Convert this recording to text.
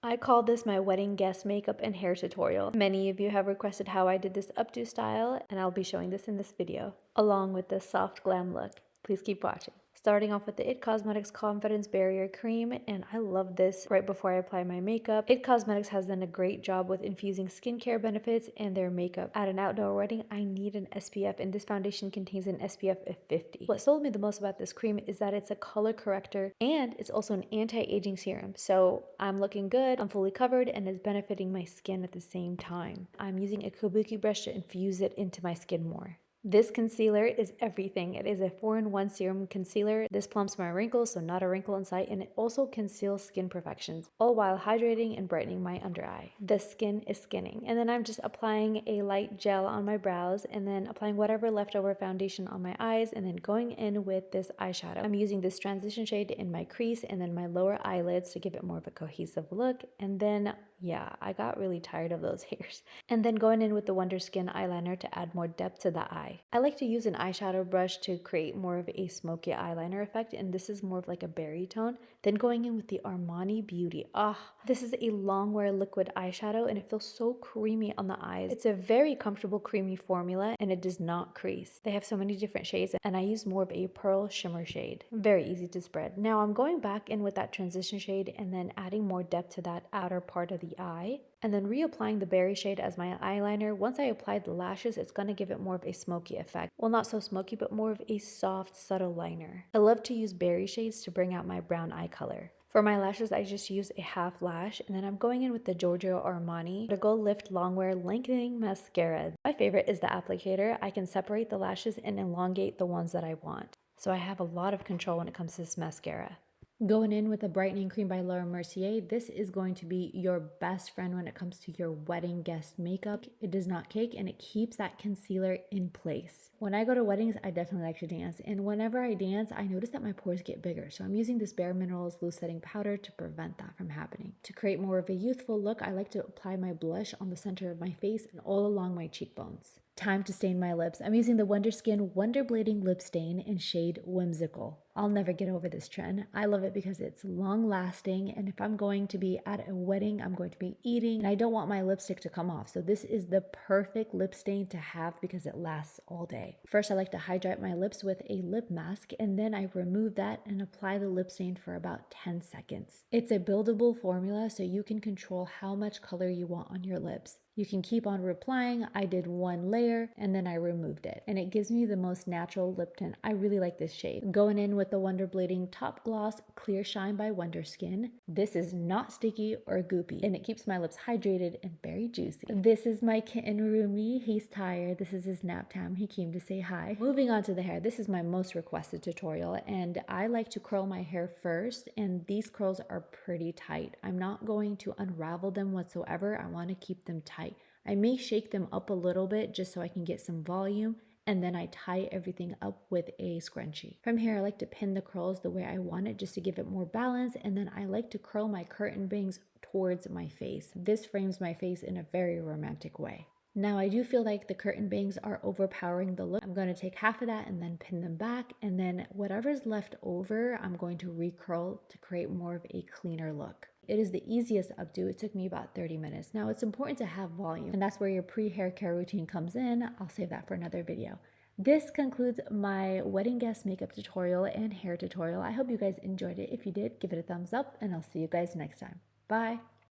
I call this my wedding guest makeup and hair tutorial. Many of you have requested how I did this updo style, and I'll be showing this in this video, along with this soft glam look. Please keep watching. Starting off with the IT Cosmetics Confidence Barrier Cream, and I love this right before I apply my makeup. IT Cosmetics has done a great job with infusing skincare benefits in their makeup. At an outdoor wedding, I need an SPF, and this foundation contains an SPF of 50. What sold me the most about this cream is that it's a color corrector, and it's also an anti-aging serum. So I'm looking good, I'm fully covered, and it's benefiting my skin at the same time. I'm using a kabuki brush to infuse it into my skin more. This concealer is everything. It is a 4-in-1 serum concealer. This plumps my wrinkles, so not a wrinkle in sight, and it also conceals skin imperfections, all while hydrating and brightening my under eye. The skin is skinning. And then I'm just applying a light gel on my brows, and then applying whatever leftover foundation on my eyes, and then going in with this eyeshadow. I'm using this transition shade in my crease and then my lower eyelids to give it more of a cohesive look. And then, yeah, I got really tired of those hairs. And then going in with the Wonderskin eyeliner to add more depth to the eye. I like to use an eyeshadow brush to create more of a smoky eyeliner effect, and this is more of like a berry tone. Then going in with the Armani Beauty. This is a Longwear liquid eyeshadow, and it feels so creamy on the eyes. It's a very comfortable creamy formula, and it does not crease. They have so many different shades, and I use more of a pearl shimmer shade. Very easy to spread. Now I'm going back in with that transition shade and then adding more depth to that outer part of the eye, and then reapplying the berry shade as my eyeliner. Once I apply the lashes, it's going to give it more of a smoky effect. Well, not so smoky, but more of a soft, subtle liner. I love to use berry shades to bring out my brown eye color. For my lashes, I just use a half lash, and then I'm going in with the Giorgio Armani Vertigo Lift Longwear Lengthening Mascara. My favorite is the applicator. I can separate the lashes and elongate the ones that I want. So I have a lot of control when it comes to this mascara. Going in with a brightening cream by Laura Mercier, this is going to be your best friend when it comes to your wedding guest makeup. It does not cake, and it keeps that concealer in place. When I go to weddings, I definitely like to dance, and whenever I dance, I notice that my pores get bigger. So I'm using this Bare Minerals loose setting powder to prevent that from happening. To create more of a youthful look, I like to apply my blush on the center of my face and all along my cheekbones. Time to stain my lips. I'm using the Wonderskin Wonder Blading Lip Stain in shade Whimsical. I'll never get over this trend. I love it because it's long lasting, and if I'm going to be at a wedding, I'm going to be eating, and I don't want my lipstick to come off. So this is the perfect lip stain to have because it lasts all day. First, I like to hydrate my lips with a lip mask, and then I remove that and apply the lip stain for about 10 seconds. It's a buildable formula, so you can control how much color you want on your lips. You can keep on reapplying. I did one layer and then I removed it, and it gives me the most natural lip tint. I really like this shade. Going in with the Wonder Blading Top Gloss Clear Shine by Wonderskin. This is not sticky or goopy, and it keeps my lips hydrated and very juicy. This is my kitten Rumi. He's tired. This is his nap time. He came to say hi. Moving on to the hair. This is my most requested tutorial, and I like to curl my hair first, and these curls are pretty tight. I'm not going to unravel them whatsoever. I want to keep them tight. I may shake them up a little bit just so I can get some volume, and then I tie everything up with a scrunchie. From here, I like to pin the curls the way I want it just to give it more balance, and then I like to curl my curtain bangs towards my face. This frames my face in a very romantic way. Now I do feel like the curtain bangs are overpowering the look. I'm going to take half of that and then pin them back, and then whatever's left over, I'm going to recurl to create more of a cleaner look. It is the easiest updo. It took me about 30 minutes. Now it's important to have volume, and that's where your pre-hair care routine comes in. I'll save that for another video. This concludes my wedding guest makeup tutorial and hair tutorial. I hope you guys enjoyed it. If you did, give it a thumbs up, and I'll see you guys next time. Bye.